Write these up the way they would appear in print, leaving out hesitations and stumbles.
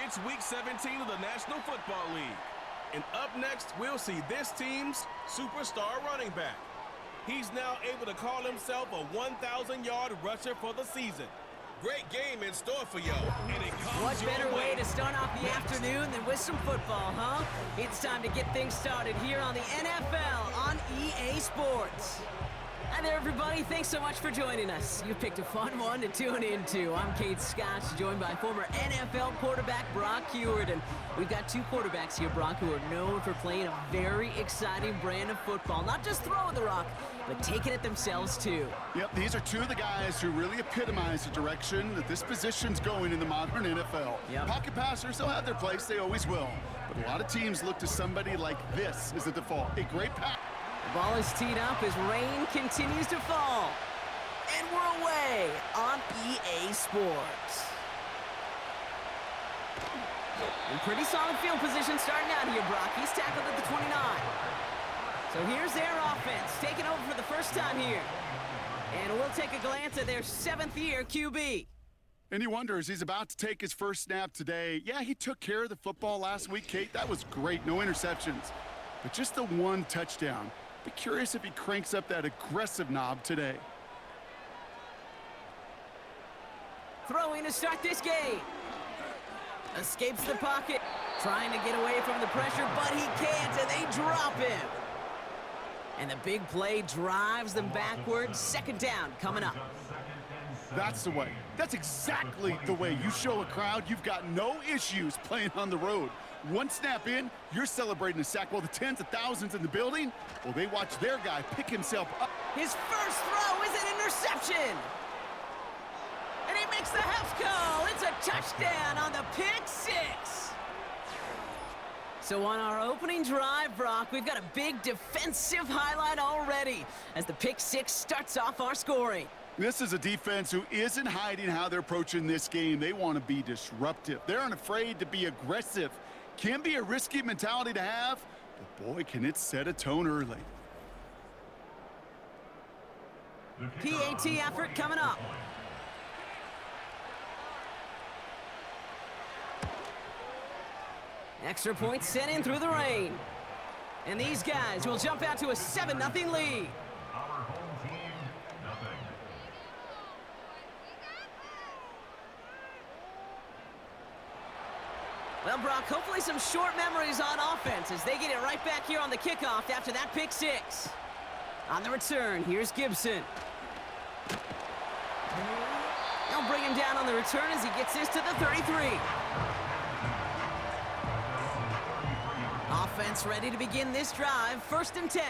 It's Week 17 of the National Football League. And up next, we'll see this team's superstar running back. He's now able to call himself a 1,000-yard rusher for the season. Great game in store for y'all. And it comes What better way to start off the afternoon than with some football, huh? It's time to get things started here on the NFL on EA Sports. Hi there, everybody. Thanks so much for joining us. You picked a fun one to tune into. I'm Kate Scott, joined by former NFL quarterback Brock Huard. And we've got two quarterbacks here, Brock, who are known for playing a very exciting brand of football. Not just throwing the rock, but taking it themselves, too. Yep, these are two of the guys who really epitomize the direction that this position's going in the modern NFL. Yep. Pocket passers, they'll have their place. They always will. But a lot of teams look to somebody like this as the default. A great pass. The ball is teed up as rain continues to fall. And we're away on EA Sports. In pretty solid field position starting out here, Brock. He's tackled at the 29. So here's their offense, taking over for the first time here. And we'll take a glance at their seventh-year QB. And he wonders, he's about to take his first snap today. Yeah, he took care of the football last week, Kate. That was great, no interceptions. But just the one touchdown. Be curious if he cranks up that aggressive knob today. Throwing to start this game. Escapes the pocket. Trying to get away from the pressure, but he can't, and they drop him. And the big play drives them backwards. Second down coming up. That's the way. That's exactly the way you show a crowd you've got no issues playing on the road. One snap in, you're celebrating a sack. While the tens of thousands in the building, well, they watch their guy pick himself up. His first throw is an interception. And he makes the house call. It's a touchdown on the pick six. So on our opening drive, Brock, we've got a big defensive highlight already as the pick six starts off our scoring. This is a defense who isn't hiding how they're approaching this game. They want to be disruptive. They're unafraid to be aggressive. Can be a risky mentality to have, but boy, can it set a tone early. PAT effort coming up. Extra point sent in through the rain. And these guys will jump out to a 7-0 lead. Well, Brock, hopefully some short memories on offense as they get it right back here on the kickoff after that pick six. On the return, here's Gibson. They'll bring him down on the return as he gets this to the 33. Offense ready to begin this drive, 1st and 10.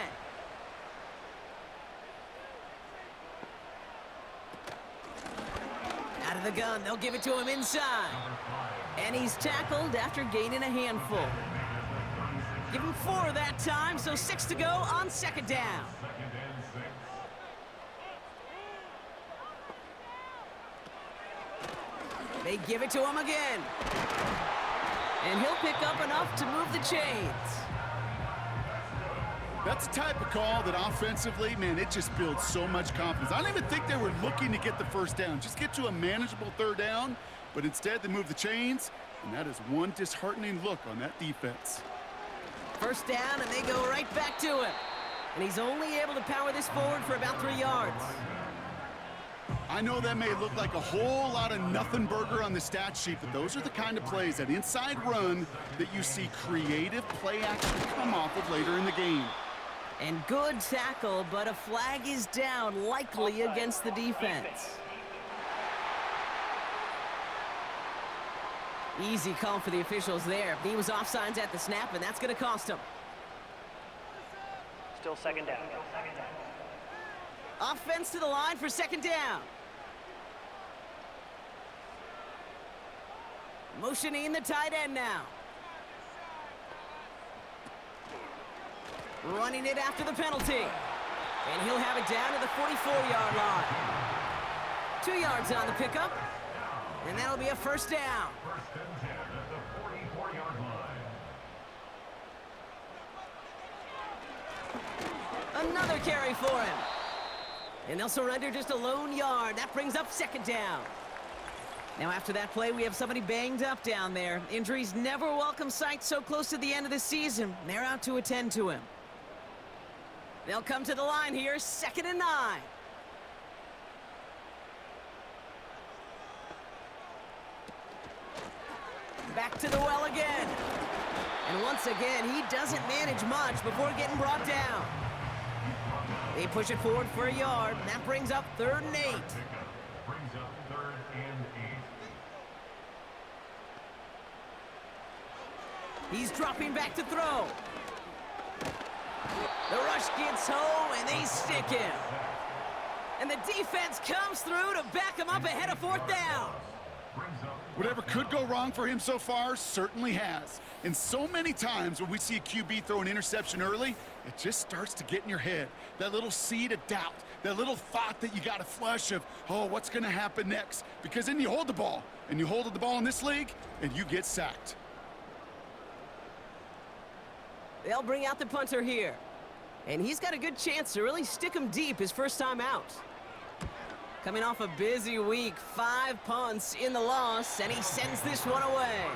Out of the gun, they'll give it to him inside. And he's tackled after gaining a handful. Give him 4 that time, so 6 to go on 2nd down. They give it to him again. And he'll pick up enough to move the chains. That's the type of call that offensively, man, it just builds so much confidence. I don't even think they were looking to get the first down. Just get to a manageable 3rd down, but instead they move the chains, and that is one disheartening look on that defense. 1st down, and they go right back to him. And he's only able to power this forward for about 3 yards. I know that may look like a whole lot of nothing burger on the stat sheet, but those are the kind of plays, that inside run, that you see creative play action come off of later in the game. And good tackle, but a flag is down, likely against the defense. Easy call for the officials there. He was offsides at the snap, and that's going to cost him. Still 2nd down. Offense to the line for 2nd down. Motioning the tight end now. Running it after the penalty. And he'll have it down to the 44-yard line. 2 yards on the pickup. And that'll be a 1st down. Another carry for him. And they'll surrender just a lone yard. That brings up 2nd down. Now after that play, we have somebody banged up down there. Injuries never a welcome sight so close to the end of the season. They're out to attend to him. They'll come to the line here, 2nd and 9. Back to the well again. And once again, he doesn't manage much before getting brought down. They push it forward for a yard, and that brings up 3rd and 8. He's dropping back to throw. The rush gets home, and they stick him. And the defense comes through to back him up ahead of 4th down. Whatever could go wrong for him so far certainly has. And so many times when we see a QB throw an interception early, it just starts to get in your head. That little seed of doubt, that little thought that you got to flush of, oh, what's going to happen next? Because then you hold the ball, and you hold the ball in this league, and you get sacked. They'll bring out the punter here. And he's got a good chance to really stick him deep his first time out. Coming off a busy week, 5 punts in the loss, and he sends this one away.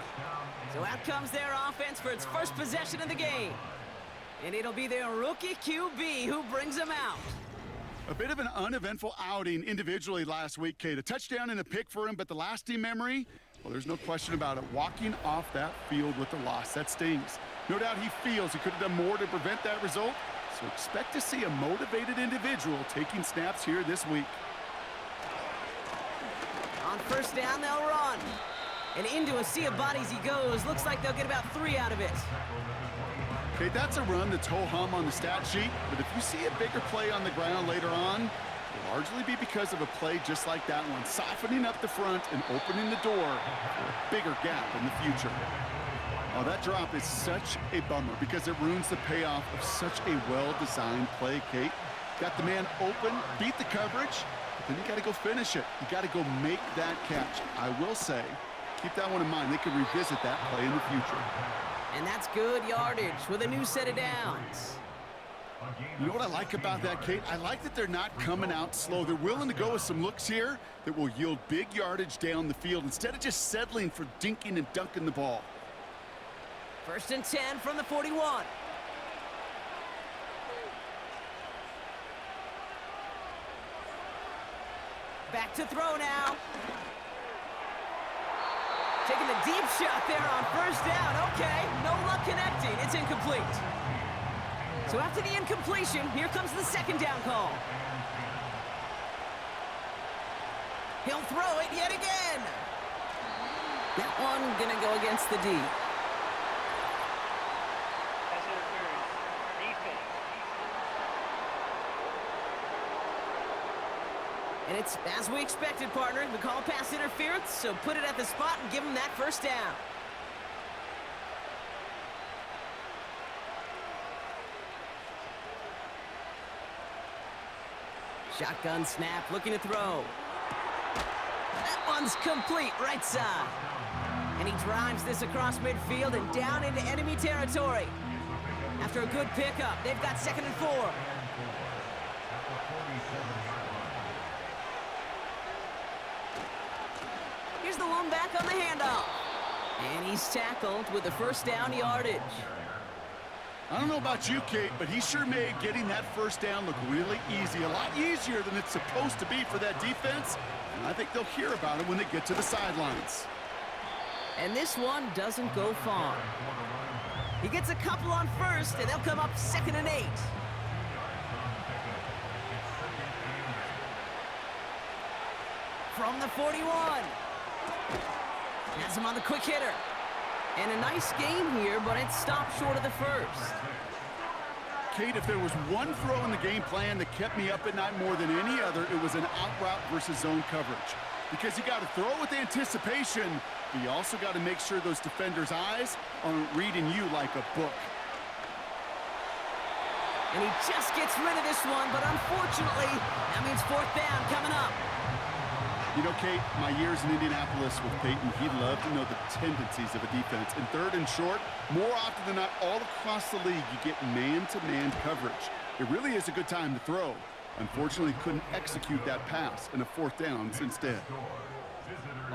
So out comes their offense for its first possession of the game. And it'll be their rookie QB who brings him out. A bit of an uneventful outing individually last week, Kate. A touchdown and a pick for him, but the lasting memory, well, there's no question about it. Walking off that field with a loss, that stings. No doubt he feels he could have done more to prevent that result, so expect to see a motivated individual taking snaps here this week. On 1st down, they'll run. And into a sea of bodies he goes. Looks like they'll get about 3 out of it. Okay, that's a run that's ho-hum on the stat sheet, but if you see a bigger play on the ground later on, it'll largely be because of a play just like that one, softening up the front and opening the door for a bigger gap in the future. Oh, that drop is such a bummer because it ruins the payoff of such a well-designed play, Kate. Got the man open, beat the coverage, but then you got to go finish it. You got to go make that catch. I will say, keep that one in mind. They can revisit that play in the future. And that's good yardage with a new set of downs. You know what I like about that, Kate? I like that they're not coming out slow. They're willing to go with some looks here that will yield big yardage down the field instead of just settling for dinking and dunking the ball. 1st and 10 from the 41. Back to throw now. Taking the deep shot there on 1st down. Okay, no luck connecting. It's incomplete. So after the incompletion, here comes the 2nd down call. He'll throw it yet again. That one gonna go against the D. And it's as we expected, partner. We call pass interference, so put it at the spot and give him that 1st down. Shotgun snap, looking to throw. That one's complete, right side. And he drives this across midfield and down into enemy territory. After a good pickup, they've got 2nd and 4. Here's the one back on the handoff. And he's tackled with the 1st down yardage. I don't know about you, Kate, but he sure made getting that 1st down look really easy. A lot easier than it's supposed to be for that defense. And I think they'll hear about it when they get to the sidelines. And this one doesn't go far. He gets a couple on 1st, and they'll come up 2nd and 8. From the 41. Has him on the quick hitter. And a nice game here, but it stopped short of the 1st. Kate, if there was one throw in the game plan that kept me up at night more than any other, it was an out route versus zone coverage. Because you got to throw with anticipation, but you also got to make sure those defenders' eyes aren't reading you like a book. And he just gets rid of this one, but unfortunately, that means 4th down coming up. You know, Kate, my years in Indianapolis with Peyton, he loved to know the tendencies of a defense. In 3rd and short, more often than not, all across the league, you get man-to-man coverage. It really is a good time to throw. Unfortunately, couldn't execute that pass, and a 4th down instead.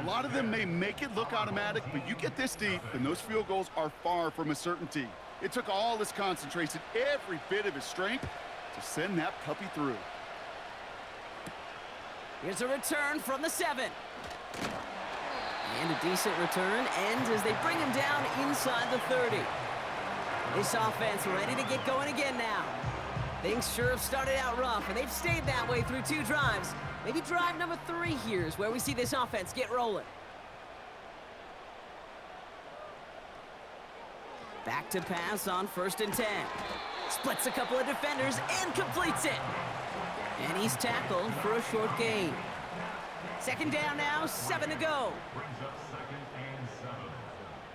lot of them may make it look automatic, but you get this deep, and those field goals are far from a certainty. It took all his concentration, every bit of his strength, to send that puppy through. Here's a return from the 7. And a decent return ends as they bring him down inside the 30. This offense ready to get going again now. Things sure have started out rough, and they've stayed that way through 2 drives. Maybe drive number 3 here is where we see this offense get rolling. Back to pass on 1st and 10. Splits a couple of defenders and completes it. And he's tackled for a short gain. 2nd down now, 7 to go. Brings up 2nd and 7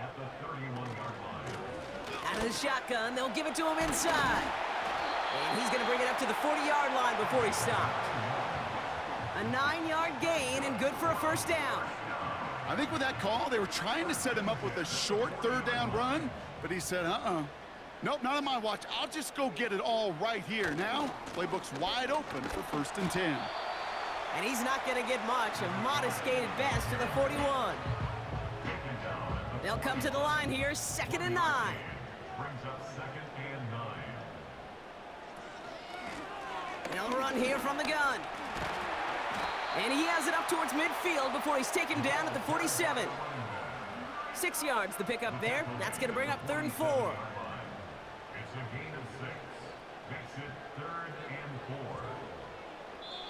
at the 31-yard line. Out of the shotgun, they'll give it to him inside. And he's going to bring it up to the 40-yard line before he stopped. A 9-yard gain and good for a 1st down. I think with that call, they were trying to set him up with a short 3rd down run, but he said, nope, not on my watch. I'll just go get it all right here. Now, playbook's wide open for 1st and 10. And he's not going to get much. A modest gain at best to the 41. They'll come to the line here, 2nd and 9. Brings up 2nd and 9. They'll run here from the gun. And he has it up towards midfield before he's taken down at the 47. 6 yards the pickup there. That's going to bring up 3rd and 4. It's a gain of 6. Makes it 3rd and 4.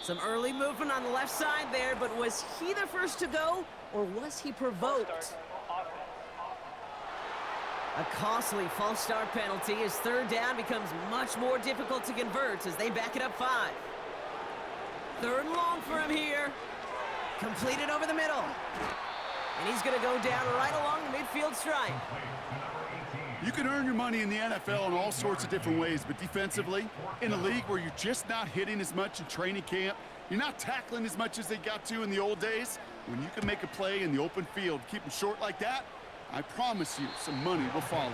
Some early movement on the left side there, but was he the first to go, or was he provoked? A costly false start penalty as 3rd down becomes much more difficult to convert as they back it up 5. 3rd and long for him here. Completed over the middle. And he's going to go down right along the midfield stripe. You can earn your money in the NFL in all sorts of different ways, but defensively, in a league where you're just not hitting as much in training camp, you're not tackling as much as they got to in the old days, when you can make a play in the open field, keep them short like that, I promise you some money will follow.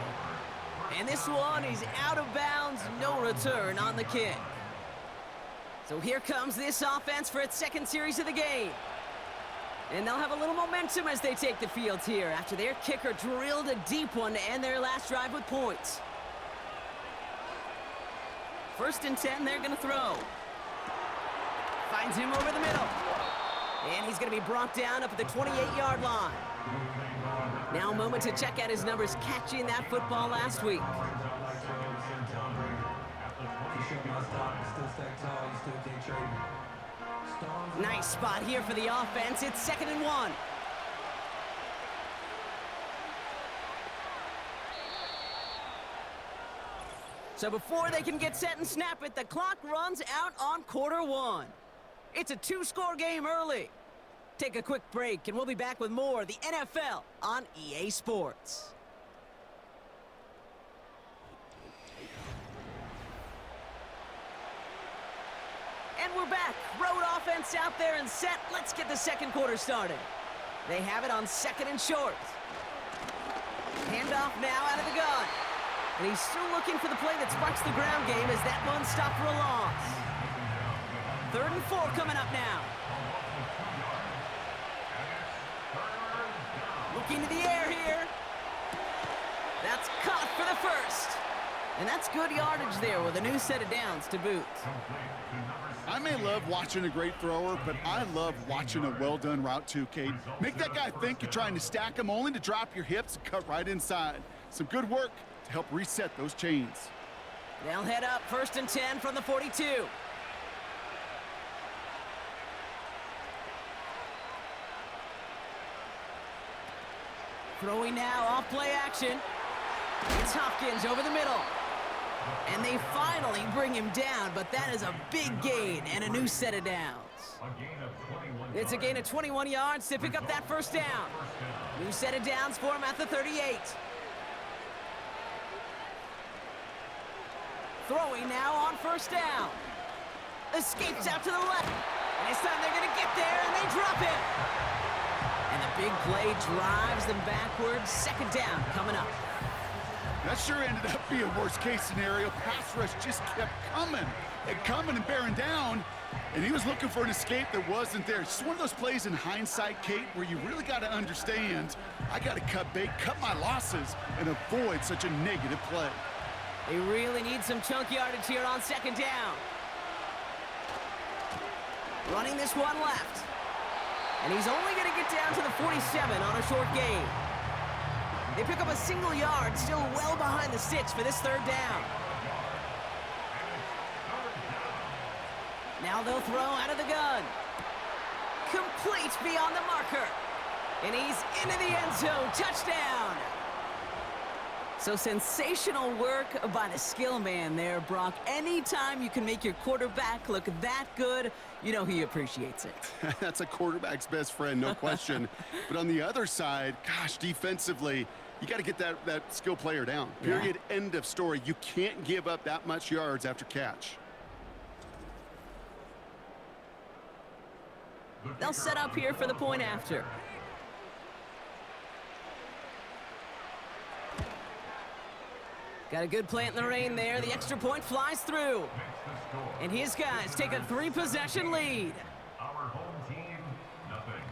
And this one is out of bounds, no return on the kick. So here comes this offense for its 2nd series of the game. And they'll have a little momentum as they take the field here after their kicker drilled a deep one to end their last drive with points. 1st and 10, they're going to throw. Finds him over the middle. And he's going to be brought down up at the 28-yard line. Now a moment to check out his numbers catching that football last week. Nice spot here for the offense. It's 2nd and 1. So before they can get set and snap it, the clock runs out on quarter 1. It's a 2-score game early. Take a quick break, and we'll be back with more of the NFL on EA Sports. And we're back. Road offense out there and set. Let's get the 2nd quarter started. They have it on 2nd and short. Handoff now out of the gun. And he's still looking for the play that sparks the ground game as that one stopped for a loss. 3rd and 4 coming up now. Looking to the air here. That's caught for the 1st. And that's good yardage there with a new set of downs to boot. I may love watching a great thrower, but I love watching a well-done route too, Kate. Make that guy think you're trying to stack him only to drop your hips and cut right inside. Some good work to help reset those chains. They'll head up 1st and 10 from the 42. Throwing now off play action. It's Hopkins over the middle. And they finally bring him down, but that is a big gain and a new set of downs. It's a gain of 21 yards to pick up that 1st down. New set of downs for him at the 38. Throwing now on 1st down. Escapes out to the left. And this time they're going to get there, and they drop him. And the big play drives them backwards. 2nd down coming up. That sure ended up being a worst-case scenario. Pass rush just kept coming. and coming and bearing down, and he was looking for an escape that wasn't there. It's just one of those plays in hindsight, Kate, where you really got to understand, I got to cut bait, cut my losses, and avoid such a negative play. They really need some chunk yardage here on second down. Running this one left. And he's only going to get down to the 47 on a short gain. They pick up a single yard, still well behind the sticks for this third down. Now they'll throw out of the gun. Complete beyond the marker. And he's into the end zone. Touchdown. So sensational work by the skill man there, Brock. Anytime you can make your quarterback look that good, you know he appreciates it. That's a quarterback's best friend, no question. But on the other side, gosh, defensively, you got to get that skill player down. Period, end of story. You can't give up that much yards after catch. They'll set up here for the point after. Got a good plant in the rain there. The extra point flies through. And his guys take a 3-possession lead. Our home team, nothing.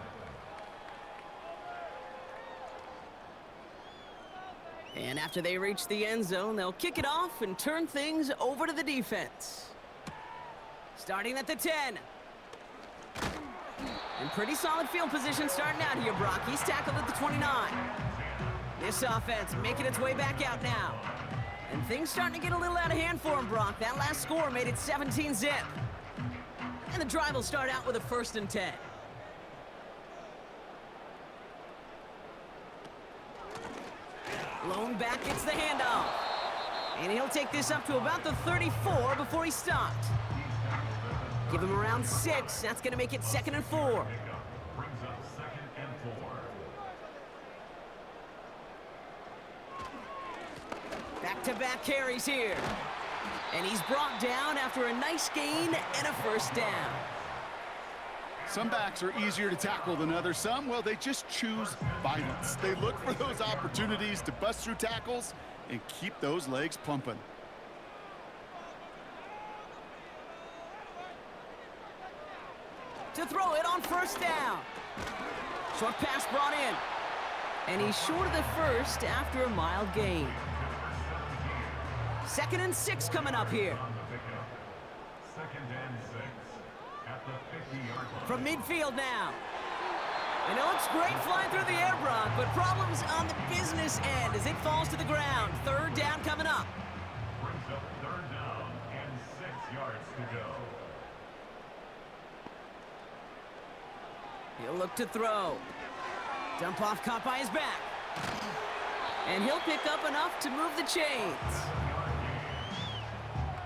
And after they reach the end zone, they'll kick it off and turn things over to the defense. Starting at the 10. And pretty solid field position starting out here, Brock. He's tackled at the 29. This offense making its way back out now. And things starting to get a little out of hand for him, Brock. That last score made it 17-zip. And the drive will start out with a 1st and 10. Lone back gets the handoff. And he'll take this up to about the 34 before he stopped. Give him around 6. That's going to make it 2nd and 4. Brings up 2nd and 4. Back-to-back carries here. And he's brought down after a nice gain and a 1st down. Some backs are easier to tackle than others. Some, well, they just choose violence. They look for those opportunities to bust through tackles and keep those legs pumping. To throw it on 1st down. Short pass brought in. And he's short of the 1st after a mild gain. 2nd and 6 coming up here. On the pickup. 2nd and 6 at the 50-yard line. From midfield now. And it looks great flying through the air, Brock, but problems on the business end as it falls to the ground. 3rd down coming up. Brings up 3rd down and 6 yards to go. He'll look to throw. Dump off caught by his back. And he'll pick up enough to move the chains.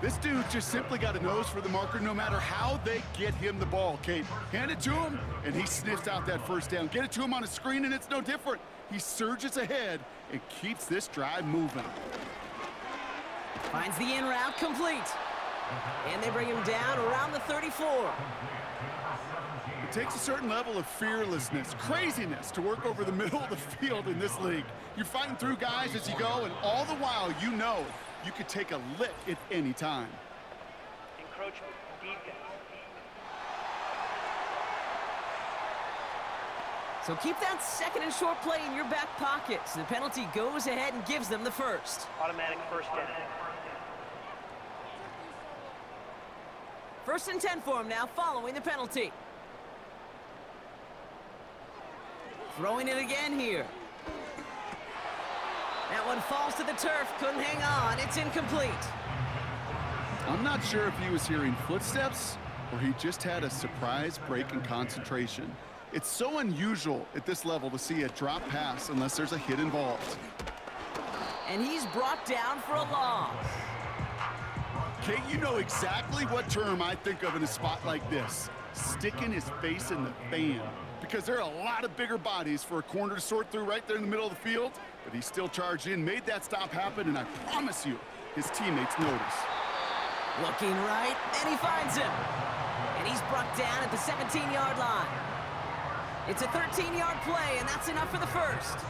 This dude just simply got a nose for the marker no matter how they get him the ball, Kate. Hand it to him, and he sniffs out that 1st down. Get it to him on a screen, and it's no different. He surges ahead and keeps this drive moving. Finds the in route complete. And they bring him down around the 34. It takes a certain level of fearlessness, craziness to work over the middle of the field in this league. You're fighting through guys as you go, and all the while you know you could take a lick at any time. Encroachment, defense. So keep that 2nd and short play in your back pocket. So the penalty goes ahead and gives them the 1st. Automatic 1st down. 1st and 10 for him now following the penalty. Throwing it again here. That one falls to the turf. Couldn't hang on. It's incomplete. I'm not sure if he was hearing footsteps or he just had a surprise break in concentration. It's so unusual at this level to see a drop pass unless there's a hit involved. And he's brought down for a loss. Kate, you know exactly what term I think of in a spot like this. Sticking his face in the fan. Because there are a lot of bigger bodies for a corner to sort through right there in the middle of the field. But he still charged in, made that stop happen, and I promise you, his teammates notice. Looking right, and he finds him. And he's brought down at the 17-yard line. It's a 13-yard play, and that's enough for the 1st.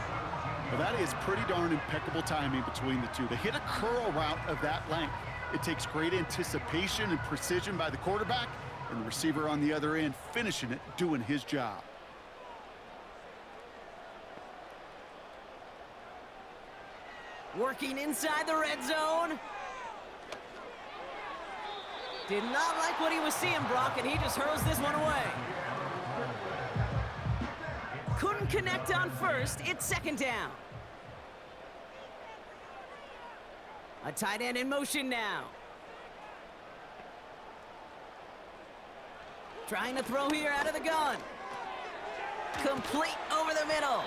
Well, that is pretty darn impeccable timing between the two. They hit a curl route of that length. It takes great anticipation and precision by the quarterback, and the receiver on the other end finishing it, doing his job. Working inside the red zone. Did not like what he was seeing, Brock, and he just hurls this one away. Couldn't connect on first. It's second down. A tight end in motion now. Trying to throw here out of the gun. Complete over the middle.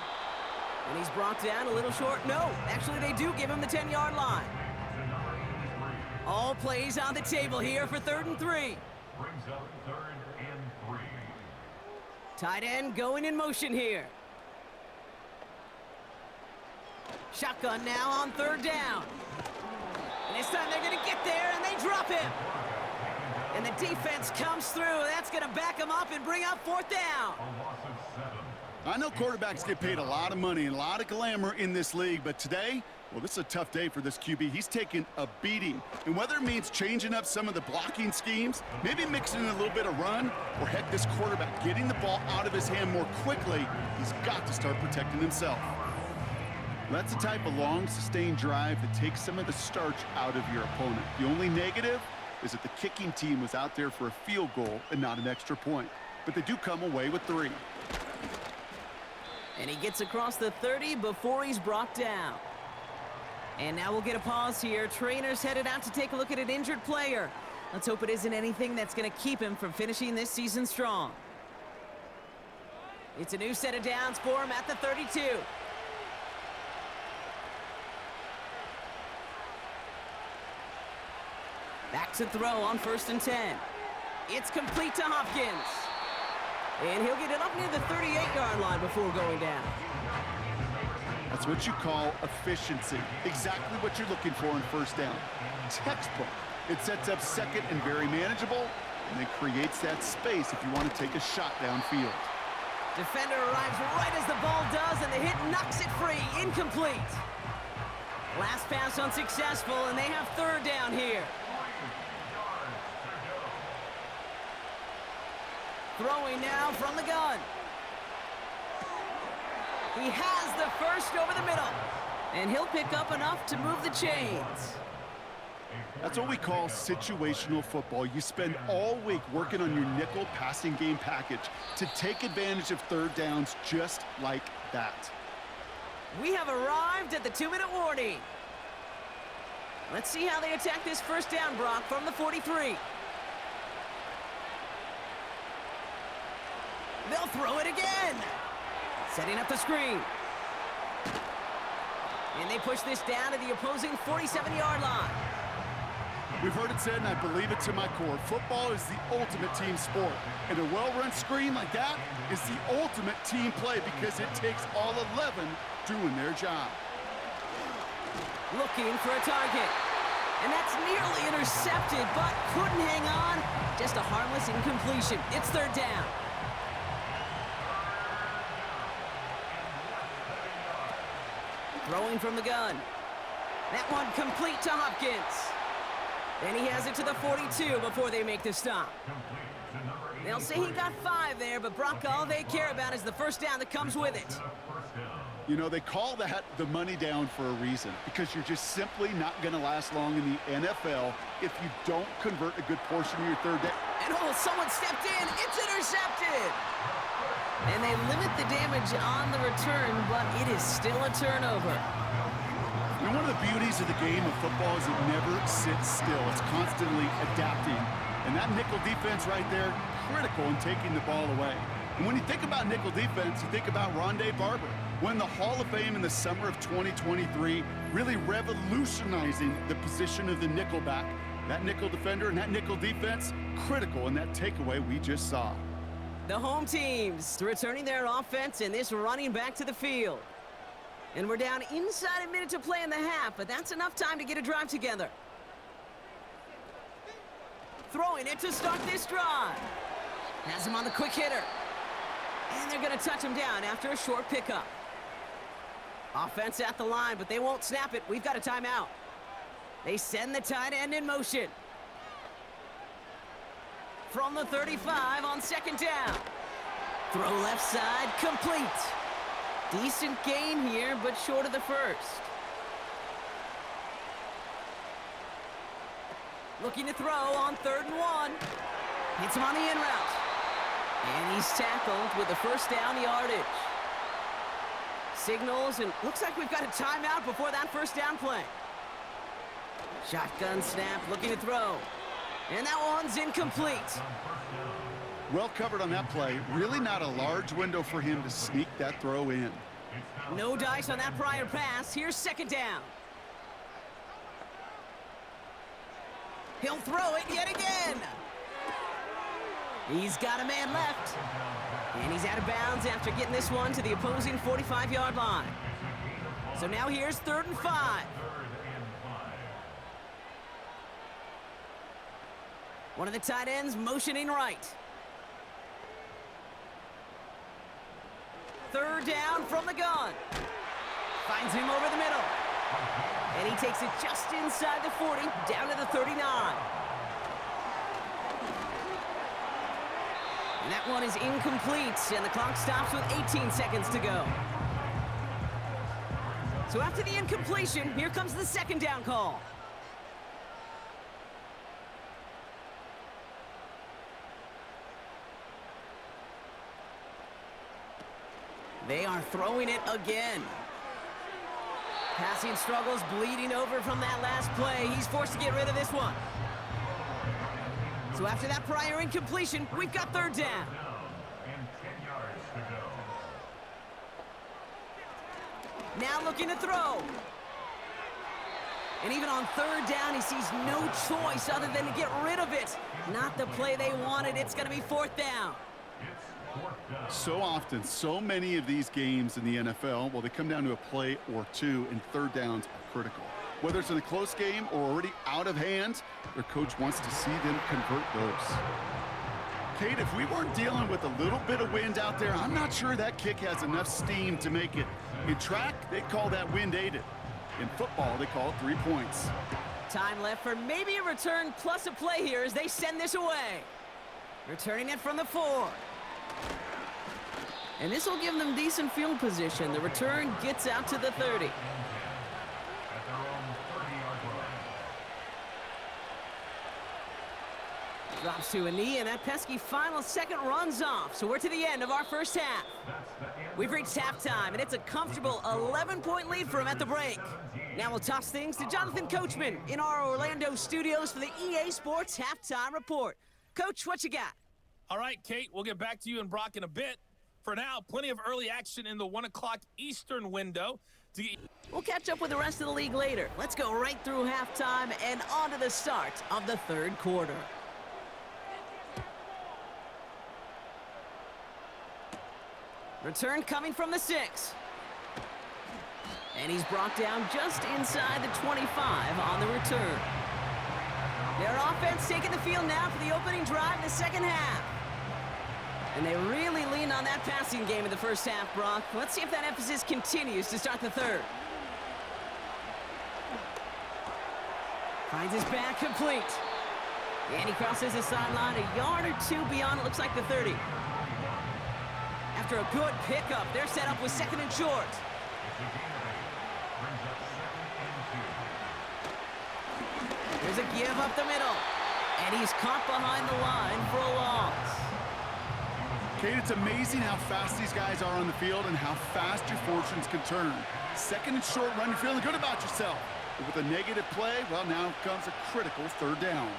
And he's brought down a little short. No, actually they do give him the 10-yard line. All plays on the table here for 3rd and 3. Brings up 3rd and 3. Tight end going in motion here. Shotgun now on 3rd down. And this time they're going to get there, and they drop him. And the defense comes through. That's going to back him up and bring up 4th down. A loss of 7. I know quarterbacks get paid a lot of money and a lot of glamour in this league, but today, well, this is a tough day for this QB. He's taken a beating. And whether it means changing up some of the blocking schemes, maybe mixing in a little bit of run, or heck, this quarterback getting the ball out of his hand more quickly, he's got to start protecting himself. That's the type of long, sustained drive that takes some of the starch out of your opponent. The only negative is that the kicking team was out there for a field goal and not an extra point. But they do come away with 3. And he gets across the 30 before he's brought down. And now we'll get a pause here. Trainers headed out to take a look at an injured player. Let's hope it isn't anything that's going to keep him from finishing this season strong. It's a new set of downs for him at the 32. Back to throw on 1st and 10. It's complete to Hopkins. And he'll get it up near the 38-yard line before going down. That's what you call efficiency. Exactly what you're looking for in 1st down. Textbook. It sets up 2nd and very manageable, and it creates that space if you want to take a shot downfield. Defender arrives right as the ball does, and the hit knocks it free. Incomplete. Last pass unsuccessful, and they have 3rd down here. Throwing now from the gun. He has the first over the middle. And he'll pick up enough to move the chains. That's what we call situational football. You spend all week working on your nickel passing game package to take advantage of 3rd downs just like that. We have arrived at the 2-minute warning. Let's see how they attack this 1st down, Brock, from the 43. They'll throw it again. Setting up the screen. And they push this down to the opposing 47-yard line. We've heard it said, and I believe it to my core, football is the ultimate team sport. And a well-run screen like that is the ultimate team play because it takes all 11 doing their job. Looking for a target. And that's nearly intercepted, but couldn't hang on. Just a harmless incompletion. It's 3rd down. Throwing from the gun. That one complete to Hopkins. And he has it to the 42 before they make the stop. They'll say he got 5 there, but Brock, all they care about is the 1st down that comes with it. You know, they call that the money down for a reason, because you're just simply not going to last long in the NFL if you don't convert a good portion of your 3rd down. And oh, someone stepped in. It's intercepted. And they limit the damage on the return, but it is still a turnover. You know, one of the beauties of the game of football is it never sits still. It's constantly adapting. And that nickel defense right there, critical in taking the ball away. And when you think about nickel defense, you think about Rondé Barber, won the Hall of Fame in the summer of 2023, really revolutionizing the position of the nickelback. That nickel defender and that nickel defense, critical in that takeaway we just saw. The home teams returning their offense and this running back to the field. And we're down inside a minute to play in the half, but that's enough time to get a drive together. Throwing it to start this drive. Has him on the quick hitter. And they're going to touch him down after a short pickup. Offense at the line, but they won't snap it. We've got a timeout. They send the tight end in motion. From the 35 on second down. Throw left side, complete. Decent gain here, but short of the first. Looking to throw on 3rd and 1. Hits him on the in route. And he's tackled with the first down yardage. Signals, and looks like we've got a timeout before that first down play. Shotgun snap, looking to throw. And that one's incomplete. Well covered on that play. Really not a large window for him to sneak that throw in. No dice on that prior pass. Here's second down. He'll throw it yet again. He's got a man left. And he's out of bounds after getting this one to the opposing 45-yard line. So now here's 3rd and 5. One of the tight ends motioning right. 3rd down from the gun. Finds him over the middle. And he takes it just inside the 40, down to the 39. And that one is incomplete, and the clock stops with 18 seconds to go. So after the incompletion, here comes the second down call. They are throwing it again. Passing struggles bleeding over from that last play. He's forced to get rid of this one. So after that prior incompletion, we've got 3rd down. And 10 yards to go. Now looking to throw. And even on 3rd down, he sees no choice other than to get rid of it. Not the play they wanted. It's going to be 4th down. So often, so many of these games in the NFL, well, they come down to a play or two, and 3rd downs are critical. Whether it's in a close game or already out of hand, their coach wants to see them convert those. Kate, if we weren't dealing with a little bit of wind out there, I'm not sure that kick has enough steam to make it. In track, they call that wind aided. In football, they call it 3 points. Time left for maybe a return plus a play here as they send this away. Returning it from the 4. And this will give them decent field position. The return gets out to the 30. At their own 30-yard line. Drops to a knee, and that pesky final second runs off. So we're to the end of our first half. We've reached halftime, and it's a comfortable 11-point lead for them at the break. Now we'll toss things to Jonathan Coachman in our Orlando studios for the EA Sports Halftime Report. Coach, what you got? All right, Kate, we'll get back to you and Brock in a bit. For now, plenty of early action in the 1 o'clock Eastern window. We'll catch up with the rest of the league later. Let's go right through halftime and on to the start of the 3rd quarter. Return coming from the 6. And he's brought down just inside the 25 on the return. Their offense taking the field now for the opening drive in the second half. And they really leaned on that passing game in the first half, Brock. Let's see if that emphasis continues to start the 3rd. Finds his back complete. And he crosses the sideline a yard or 2 beyond, it looks like the 30. After a good pickup, they're set up with 2nd and short. There's a give up the middle. And he's caught behind the line for a loss. Kate, it's amazing how fast these guys are on the field and how fast your fortunes can turn. 2nd and short run, you're feeling good about yourself. But with a negative play, well, now comes a critical 3rd down.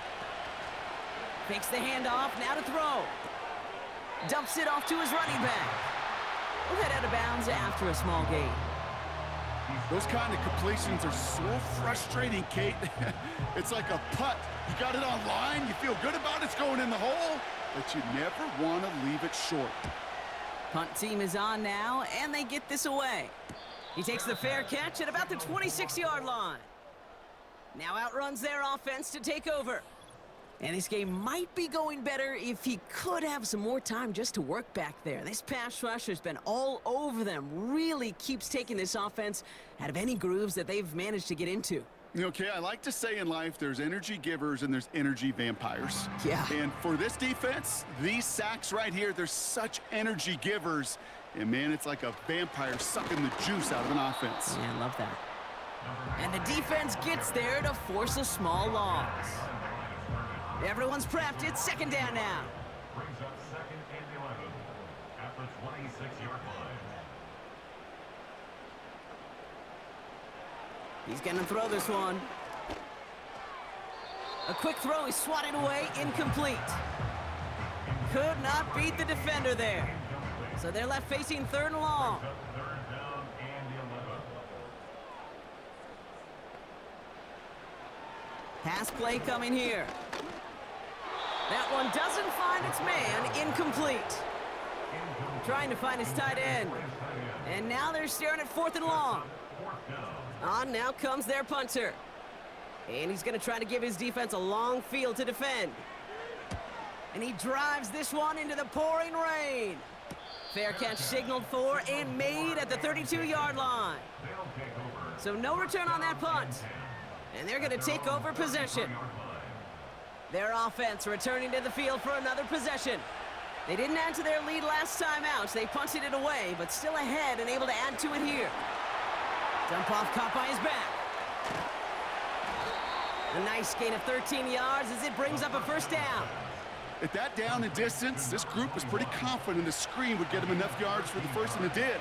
Fakes the handoff, now to throw. Dumps it off to his running back. We'll head out of bounds after a small gain. Those kind of completions are so frustrating, Kate. It's like a putt. You got it on line, you feel good about it's going in the hole, but you never want to leave it short. Punt team is on now, and they get this away. He takes the fair catch at about the 26-yard line. Now outruns their offense to take over. And this game might be going better if he could have some more time just to work back there. This pass rush has been all over them. Really keeps taking this offense out of any grooves that they've managed to get into. Okay, I like to say in life there's energy givers and there's energy vampires. Yeah. And for this defense, these sacks right here, they're such energy givers. And, man, it's like a vampire sucking the juice out of an offense. Yeah, I love that. And the defense gets there to force a small loss. Everyone's prepped. It's second down now. Brings up second and 11 at the 26-yard line. He's going to throw this one. A quick throw is swatted away, incomplete. Could not beat the defender there. So they're left facing third and long. Third down and 11. Pass play coming here. That one doesn't find its man, incomplete. Trying to find his tight end. And now they're staring at fourth and long. On now comes their punter. And he's going to try to give his defense a long field to defend. And he drives this one into the pouring rain. Fair catch signaled for and made at the 32-yard line. So no return on that punt. And they're going to take over possession. Their offense returning to the field for another possession. They didn't add to their lead last time out, so they punted it away, but still ahead and able to add to it here. Dump off caught by his back. A nice gain of 13 yards as it brings up a first down. At that down and distance, this group was pretty confident the screen would get them enough yards for the first, and it did.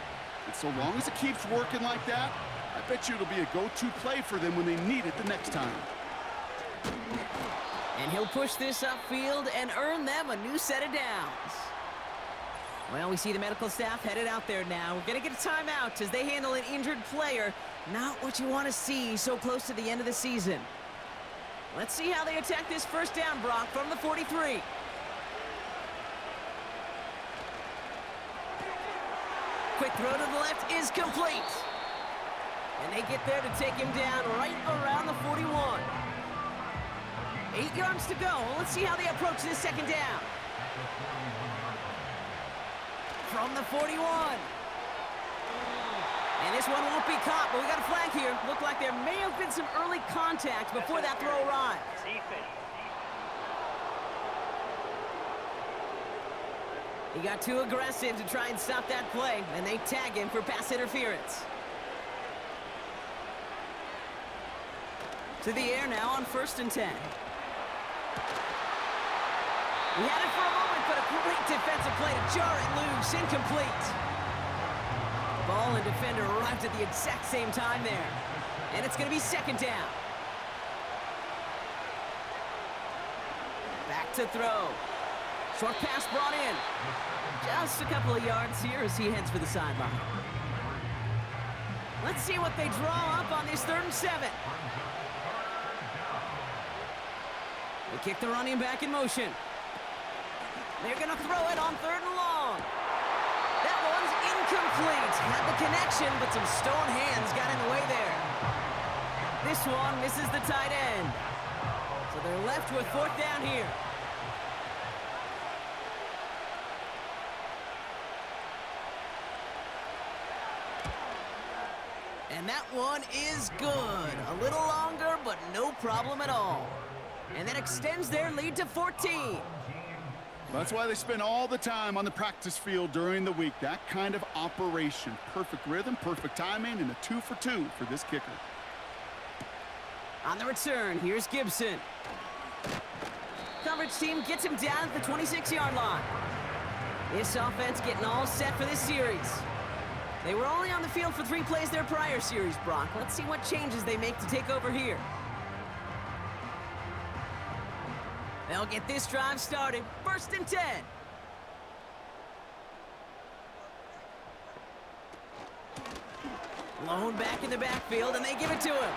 And so long as it keeps working like that, I bet you it'll be a go-to play for them when they need it the next time. And he'll push this upfield and earn them a new set of downs. Well, we see the medical staff headed out there now. We're going to get a timeout as they handle an injured player. Not what you want to see so close to the end of the season. Let's see how they attack this first down, Brock, from the 43. Quick throw to the left is complete. And they get there to take him down right around the 41. 8 yards to go. Let's see how they approach this second down. From the 41. And this one won't be caught, but we got a flag here. Looked like there may have been some early contact before that throw arrived. Defense. He got too aggressive to try and stop that play, and they tag him for pass interference. To the air now on 1st and 10. We had it for a moment, but a great defensive play to jar it loose, incomplete. Ball and defender arrived at the exact same time there. And it's going to be second down. Back to throw. Short pass brought in. Just a couple of yards here as he heads for the sideline. Let's see what they draw up on this 3rd and 7. They kick the running back in motion. They're going to throw it on 3rd and long. That one's incomplete. Had the connection, but some stone hands got in the way there. This one misses the tight end. So they're left with 4th down here. And that one is good. A little longer, but no problem at all. And that extends their lead to 14. That's why they spend all the time on the practice field during the week. That kind of operation. Perfect rhythm, perfect timing, and a 2 for 2 for this kicker. On the return, here's Gibson. Coverage team gets him down at the 26-yard line. This offense getting all set for this series. They were only on the field for 3 plays their prior series, Brock. Let's see what changes they make to take over here. They'll get this drive started. 1st and 10. Lone back in the backfield, and they give it to him.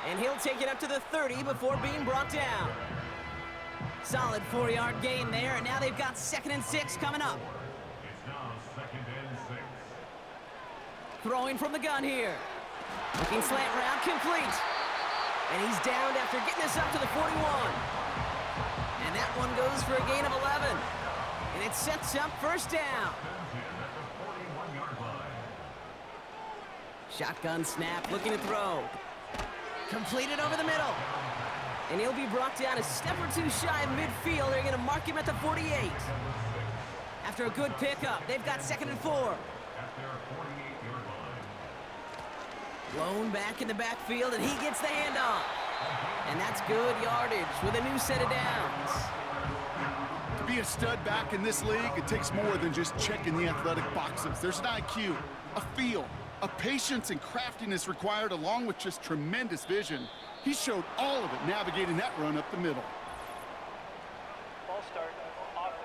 And he'll take it up to the 30 before being brought down. Solid 4-yard gain there, and now they've got 2nd and 6 coming up. It's now 2nd and 6. Throwing from the gun here. Looking slant route, complete. And he's downed after getting this up to the 41. And that one goes for a gain of 11. And it sets up 1st down. At the 41-yard line. Shotgun snap, looking to throw. Completed over the middle. And he'll be brought down a step or two shy of midfield. They're going to mark him at the 48. After a good pickup, they've got 2nd and 4. At their 48-yard line. Blown back in the backfield, and he gets the handoff. And that's good yardage with a new set of downs. To be a stud back in this league, it takes more than just checking the athletic boxes. There's an IQ, a feel, a patience and craftiness required, along with just tremendous vision. He showed all of it navigating that run up the middle. Ball start. Offense.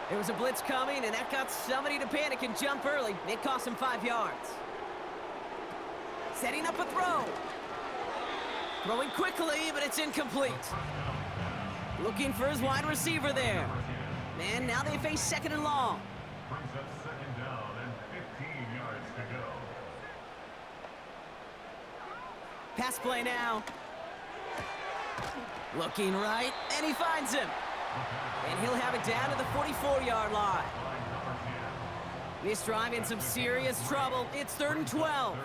There was a blitz coming, and that got somebody to panic and jump early. It cost him 5 yards. Setting up a throw. Throwing quickly, but it's incomplete. Looking for his wide receiver there. And now they face 2nd and long. Brings up 2nd down and 15 yards to go. Pass play now. Looking right, and he finds him. And he'll have it down to the 44-yard line. This drive in some serious trouble. It's 3rd and 12.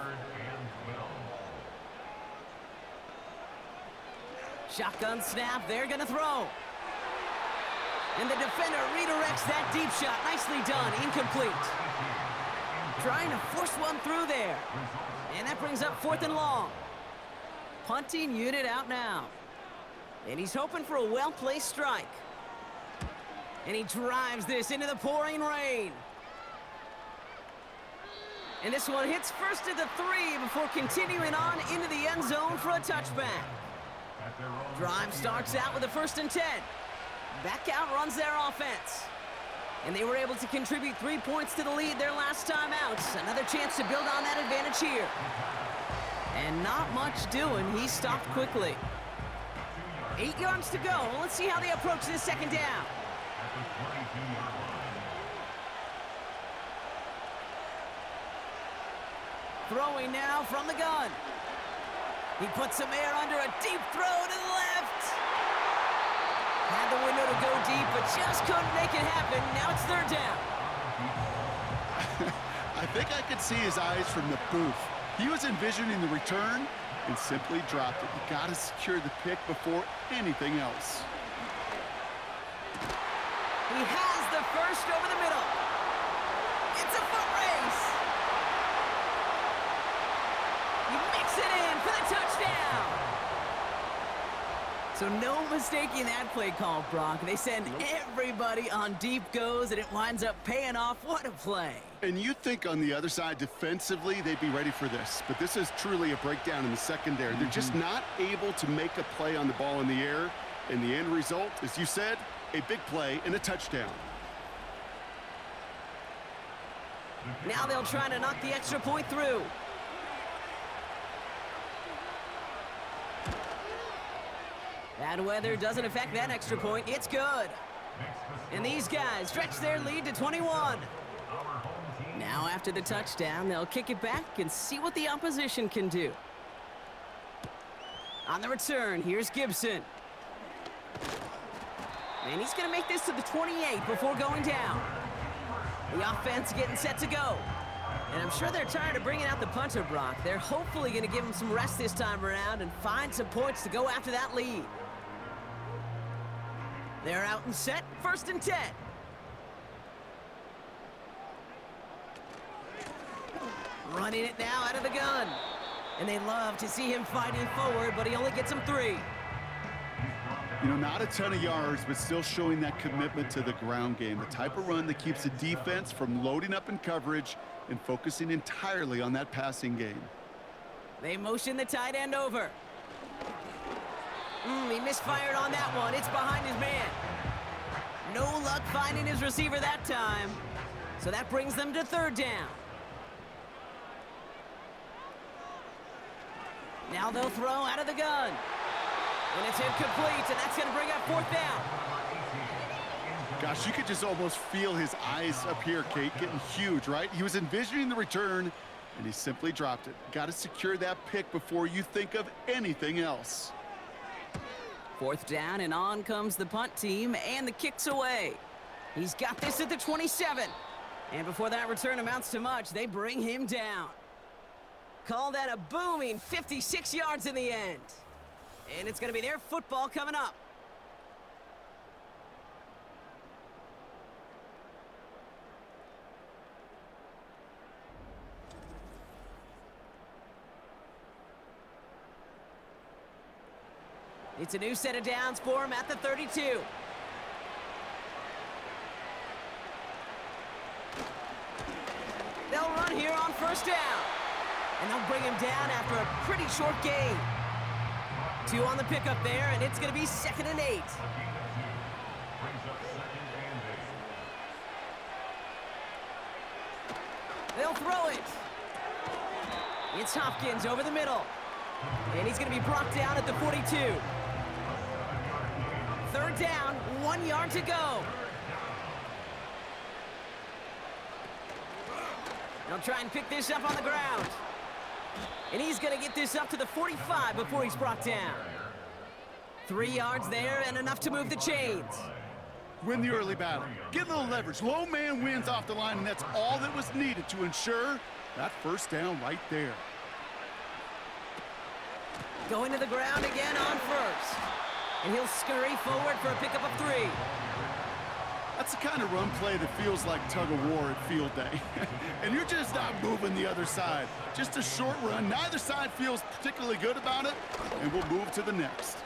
Shotgun snap, they're gonna throw. And the defender redirects that deep shot. Nicely done, incomplete. Trying to force one through there. And that brings up 4th and long. Punting unit out now. And he's hoping for a well-placed strike. And he drives this into the pouring rain. And this one hits first at the 3 before continuing on into the end zone for a touchback. Drive starts out with a 1st and 10. Back out runs their offense. And they were able to contribute 3 points to the lead their last time out. Another chance to build on that advantage here. And not much doing. He stopped quickly. 8 yards to go. Let's see how they approach this 2nd down. Throwing now from the gun. He puts some air under a deep throw to the left. Had the window to go deep, but just couldn't make it happen. Now it's 3rd down. I think I could see his eyes from the booth. He was envisioning the return and simply dropped it. You got to secure the pick before anything else. He has the first over the middle. It's a foot race. He makes it in for the touchdown. So no mistaking that play call, Brock. They send everybody on deep goes, and it winds up paying off. What a play. And you think on the other side defensively they'd be ready for this, but this is truly a breakdown in the secondary. They're just not able to make a play on the ball in the air, and the end result, as you said, a big play and a touchdown. Now they'll try to knock the extra point through. Bad weather doesn't affect that extra point. It's good. And these guys stretch their lead to 21. Now after the touchdown, they'll kick it back and see what the opposition can do. On the return, here's Gibson. And he's going to make this to the 28 before going down. The offense getting set to go. And I'm sure they're tired of bringing out the punter, Brock. They're hopefully going to give him some rest this time around and find some points to go after that lead. They're out and set, 1st and 10. Running it now out of the gun. And they love to see him fighting forward, but he only gets him 3. You know, not a ton of yards, but still showing that commitment to the ground game. The type of run that keeps the defense from loading up in coverage and focusing entirely on that passing game. They motion the tight end over. He misfired on that one. It's behind his man. No luck finding his receiver that time. So that brings them to 3rd down. Now they'll throw out of the gun. And it's incomplete, and that's going to bring up 4th down. Gosh, you could just almost feel his eyes up here, Kate, getting huge, right? He was envisioning the return, and he simply dropped it. Got to secure that pick before you think of anything else. 4th down, and on comes the punt team, and the kick's away. He's got this at the 27. And before that return amounts to much, they bring him down. Call that a booming 56 yards in the end. And it's going to be their football coming up. It's a new set of downs for him at the 32. They'll run here on first down. And they'll bring him down after a pretty short gain. 2 on the pickup there, and it's going to be 2nd and 8. They'll throw it. It's Hopkins over the middle. And he's going to be brought down at the 42. 3rd down, 1 yard to go. They'll try and pick this up on the ground. And he's going to get this up to the 45 before he's brought down. 3 yards there and enough to move the chains. Win the early battle. Get a little leverage. Low man wins off the line, and that's all that was needed to ensure that first down right there. Going to the ground again on first. And he'll scurry forward for a pickup of 3. That's the kind of run play that feels like tug-of-war at field day. And you're just not moving the other side. Just a short run. Neither side feels particularly good about it, and we'll move to the next.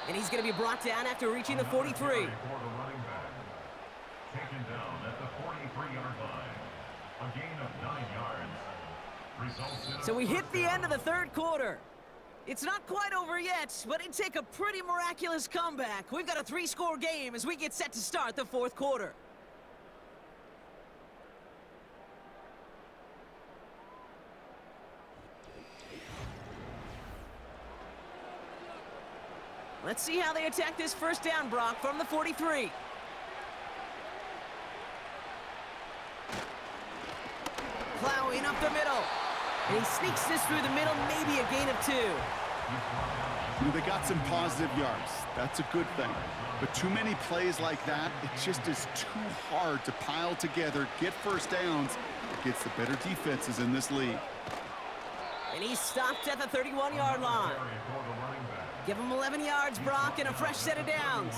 And he's going to be brought down after reaching the 43. For the running back. Taken down at the 43-yard line. A gain of 9 yards. Results in So we hit the end of the 3rd quarter. It's not quite over yet, but it'd take a pretty miraculous comeback. We've got a 3-score game as we get set to start the 4th quarter. Let's see how they attack this first down, Brock, from the 43. Plowing up the middle. And he sneaks this through the middle, maybe a gain of 2. You know, they got some positive yards. That's a good thing. But too many plays like that, it just is too hard to pile together, get first downs against the better defenses in this league. And he's stopped at the 31-yard line. Give him 11 yards, Brock, and a fresh set of downs.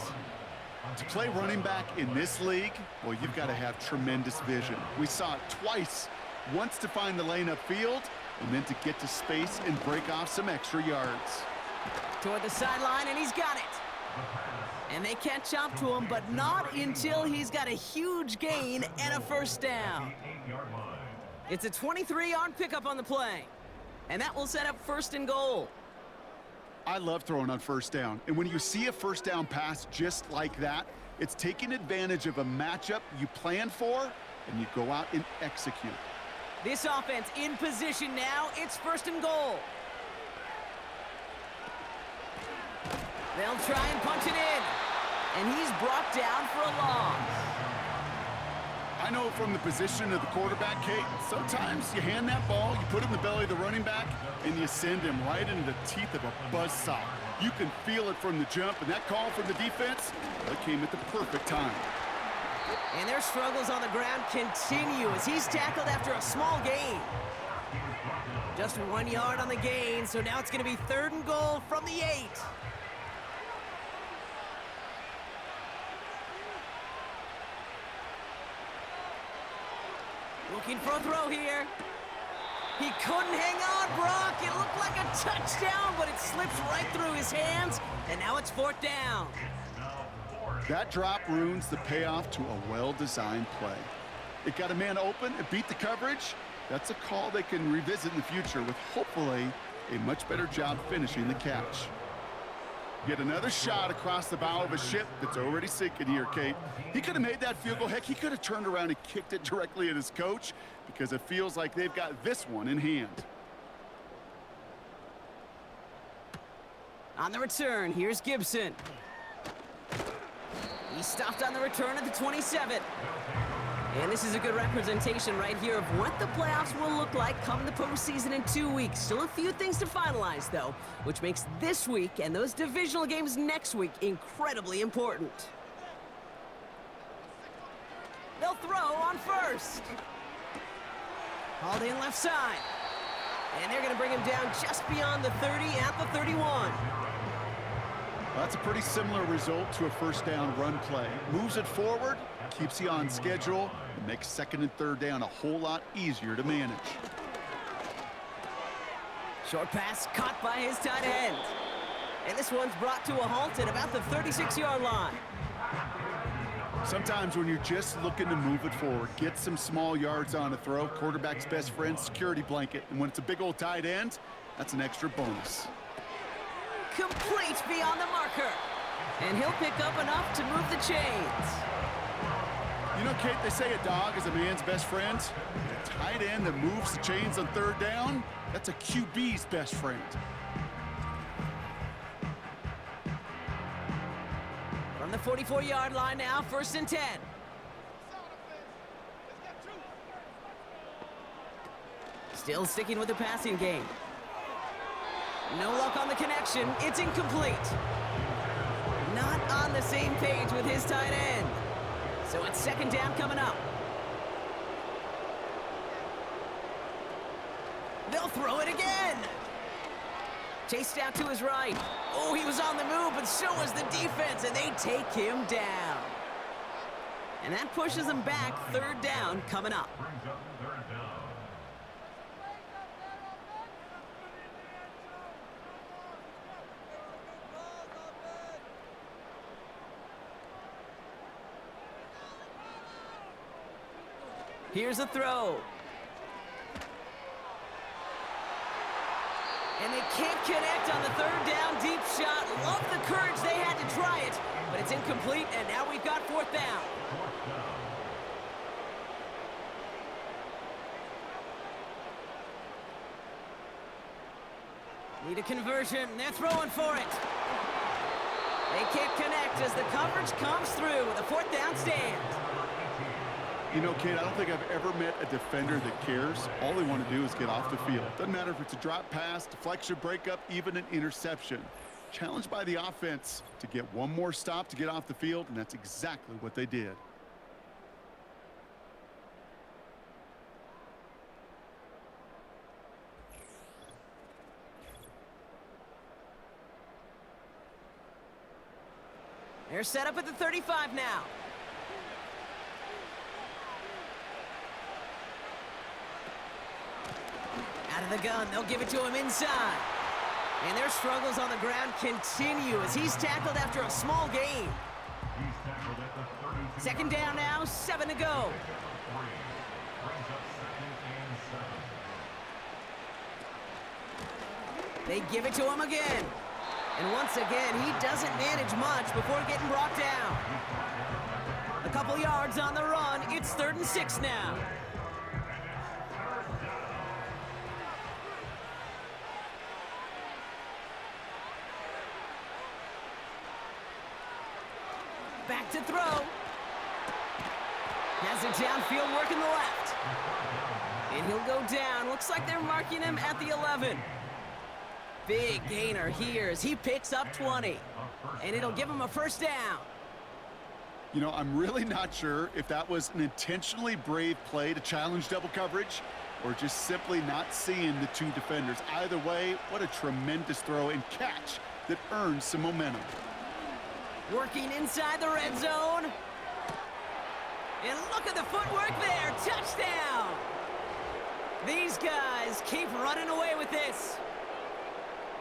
To play running back in this league, well, you've got to have tremendous vision. We saw it twice. Once to find the lane upfield, and then to get to space and break off some extra yards. Toward the sideline, and he's got it. And they catch up to him, but not until he's got a huge gain and a first down. It's a 23-yard pickup on the play. And that will set up 1st and goal. I love throwing on first down. And when you see a first down pass just like that, it's taking advantage of a matchup you plan for, and you go out and execute. This offense in position now. It's 1st and goal. They'll try and punch it in. And he's brought down for a loss. I know from the position of the quarterback, Kate, sometimes you hand that ball, you put it in the belly of the running back, and you send him right into the teeth of a buzzsaw. You can feel it from the jump, and that call from the defense, that came at the perfect time. And their struggles on the ground continue as he's tackled after a small gain. Just 1 yard on the gain, so now it's going to be 3rd and goal from the 8. Looking for a throw here. He couldn't hang on, Brock. It looked like a touchdown, but it slips right through his hands, and now it's 4th down. That drop ruins the payoff to a well-designed play. It got a man open, it beat the coverage. That's a call they can revisit in the future with hopefully a much better job finishing the catch. Get another shot across the bow of a ship that's already sinking here, Kate. He could have made that field goal. Heck, he could have turned around and kicked it directly at his coach because it feels like they've got this one in hand. On the return, here's Gibson. He stopped on the return at the 27. And this is a good representation right here of what the playoffs will look like come the postseason in 2 weeks. Still a few things to finalize, though, which makes this week and those divisional games next week incredibly important. They'll throw on first. Hauled in left side. And they're going to bring him down just beyond the 30 at the 31. Well, that's a pretty similar result to a first down run play. Moves it forward, keeps you on schedule, and makes second and third down a whole lot easier to manage. Short pass caught by his tight end. And this one's brought to a halt at about the 36-yard line. Sometimes when you're just looking to move it forward, get some small yards on a throw, quarterback's best friend, security blanket. And when it's a big old tight end, that's an extra bonus. Complete beyond the marker. And he'll pick up enough to move the chains. You know, Kate, they say a dog is a man's best friend. A tight end that moves the chains on third down, that's a QB's best friend. From the 44-yard line now, 1st and 10. Still sticking with the passing game. No luck on the connection. It's incomplete. Not on the same page with his tight end. So it's 2nd down coming up. They'll throw it again. Chased out to his right. Oh, he was on the move, but so was the defense, and they take him down. And that pushes him back. 3rd down coming up. Brings up 3rd down. Here's a throw. And they can't connect on the 3rd down deep shot. Love the courage they had to try it, but it's incomplete, and now we've got 4th down. Need a conversion. They're throwing for it. They can't connect as the coverage comes through with a 4th down stand. You know, Kate, I don't think I've ever met a defender that cares. All they want to do is get off the field. Doesn't matter if it's a drop pass, deflection, breakup, even an interception. Challenged by the offense to get one more stop to get off the field, and that's exactly what they did. They're set up at the 35 now. Out of the gun, they'll give it to him inside. And their struggles on the ground continue as he's tackled after a small gain. He's tackled at the 32. 2nd down now, 7 to go. Brings up 2nd and 7. They give it to him again. And once again, he doesn't manage much before getting brought down. A couple yards on the run. It's 3rd and 6 now. Back to throw. Has it downfield, working the left. And he'll go down. Looks like they're marking him at the 11. Big gainer here as he picks up 20. And it'll give him a 1st down. You know, I'm really not sure if that was an intentionally brave play to challenge double coverage or just simply not seeing the two defenders. Either way, what a tremendous throw and catch that earns some momentum. Working inside the red zone. And look at the footwork there. Touchdown. These guys keep running away with this.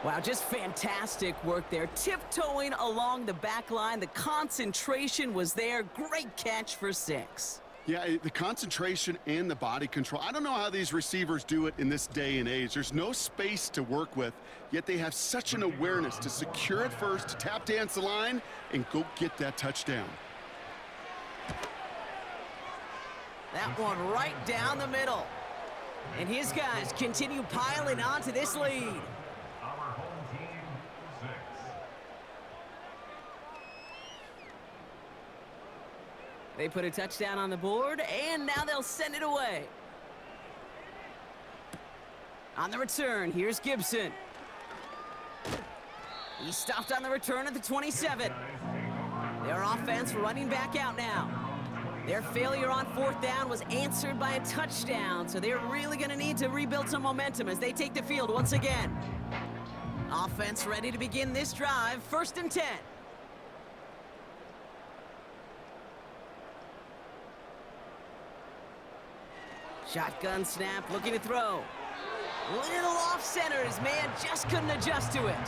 Wow, just fantastic work there. Tiptoeing along the back line. The concentration was there. Great catch for 6. Yeah, the concentration and the body control. I don't know how these receivers do it in this day and age. There's no space to work with, yet they have such an awareness to secure it first, to tap dance the line, and go get that touchdown. That one right down the middle. And his guys continue piling on to this lead. Our home team, 6. They put a touchdown on the board, and now they'll send it away. On the return, here's Gibson. He stopped on the return at the 27. Their offense running back out now. Their failure on 4th down was answered by a touchdown, so they're really going to need to rebuild some momentum as they take the field once again. Offense ready to begin this drive, 1st and 10. Shotgun snap, looking to throw. Little off-center, his man just couldn't adjust to it.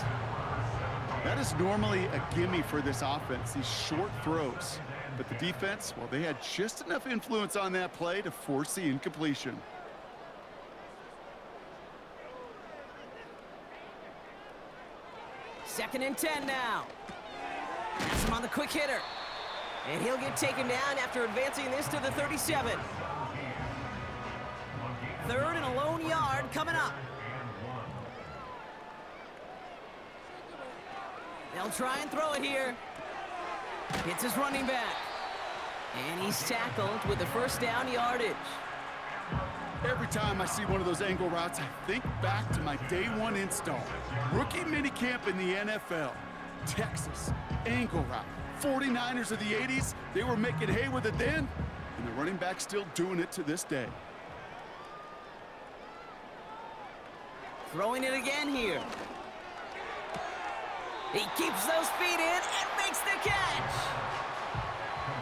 That is normally a gimme for this offense, these short throws. But the defense, well, they had just enough influence on that play to force the incompletion. Second and 10 now. That's him on the quick hitter. And he'll get taken down after advancing this to the 37. 3rd and a lone yard coming up. They'll try and throw it here. Hits his running back. And he's tackled with the 1st down yardage. Every time I see one of those angle routes, I think back to my day 1 install. Rookie minicamp in the NFL. Texas, angle route. 49ers of the 80s, they were making hay with it then, and the running back's still doing it to this day. Throwing it again here. He keeps those feet in and makes the catch.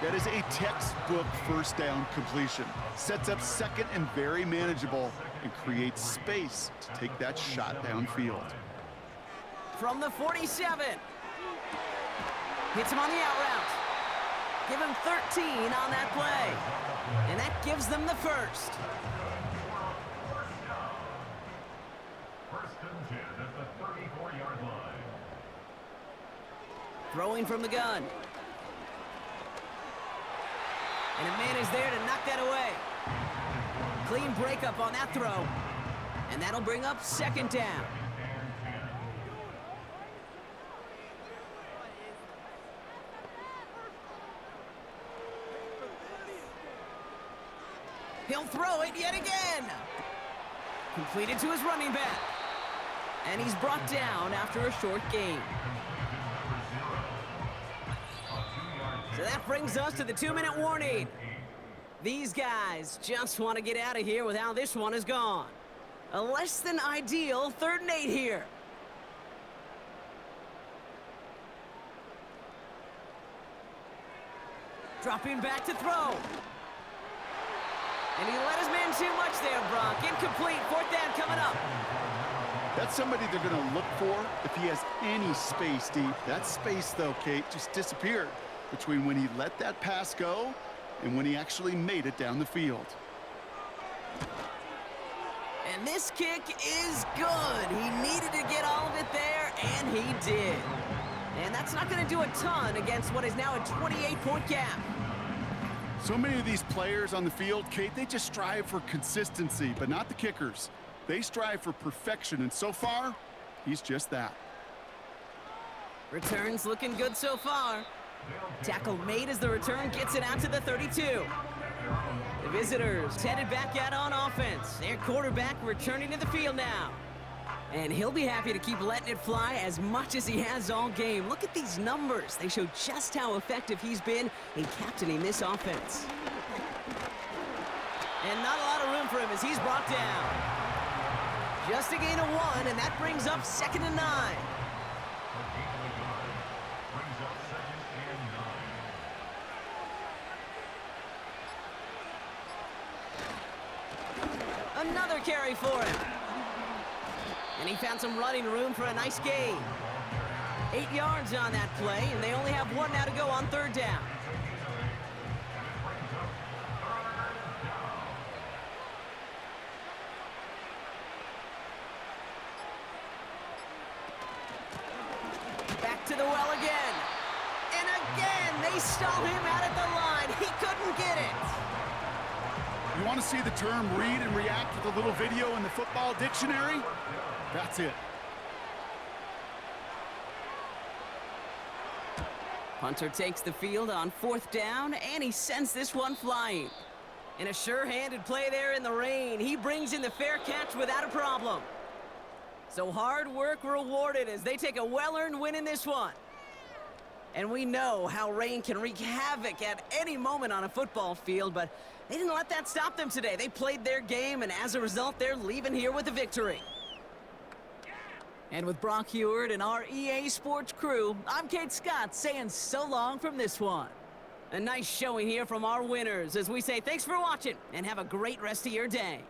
That is a textbook 1st down completion. Sets up 2nd and very manageable and creates space to take that shot downfield. From the 47. Hits him on the out route. Give him 13 on that play. And that gives them the 1st. Throwing from the gun. And a man is there to knock that away. Clean breakup on that throw. And that'll bring up 2nd down. He'll throw it yet again. Completed to his running back. And he's brought down after a short gain. So that brings us to the 2-minute warning. These guys just want to get out of here with how this one has gone. A less than ideal 3rd and 8 here. Dropping back to throw. And he let his man too much there, Brock. Incomplete, 4th down coming up. That's somebody they're going to look for if he has any space deep. That space, though, Kate, just disappeared between when he let that pass go and when he actually made it down the field. And this kick is good. He needed to get all of it there, and he did. And that's not going to do a ton against what is now a 28-point gap. So many of these players on the field, Kate, they just strive for consistency, but not the kickers. They strive for perfection, and so far, he's just that. Returns looking good so far. Tackle made as the return gets it out to the 32. The visitors headed back out on offense. Their quarterback returning to the field now. And he'll be happy to keep letting it fly as much as he has all game. Look at these numbers. They show just how effective he's been in captaining this offense. And not a lot of room for him as he's brought down. Just a gain of 1, and that brings up 2nd and 9. Another carry for him. And he found some running room for a nice gain. 8 yards on that play, and they only have 1 now to go on 3rd down. Back to the well again. And again, they stall him out at the line. He couldn't get it. You want to see the term read and react with a little video in the football dictionary? That's it. Hunter takes the field on 4th down, and he sends this one flying. And a sure-handed play there in the rain. He brings in the fair catch without a problem. So hard work rewarded as they take a well-earned win in this one. And we know how rain can wreak havoc at any moment on a football field, but they didn't let that stop them today. They played their game, and as a result, they're leaving here with a victory. And with Brock Heward and our EA Sports crew, I'm Kate Scott saying so long from this one. A nice showing here from our winners as we say thanks for watching and have a great rest of your day.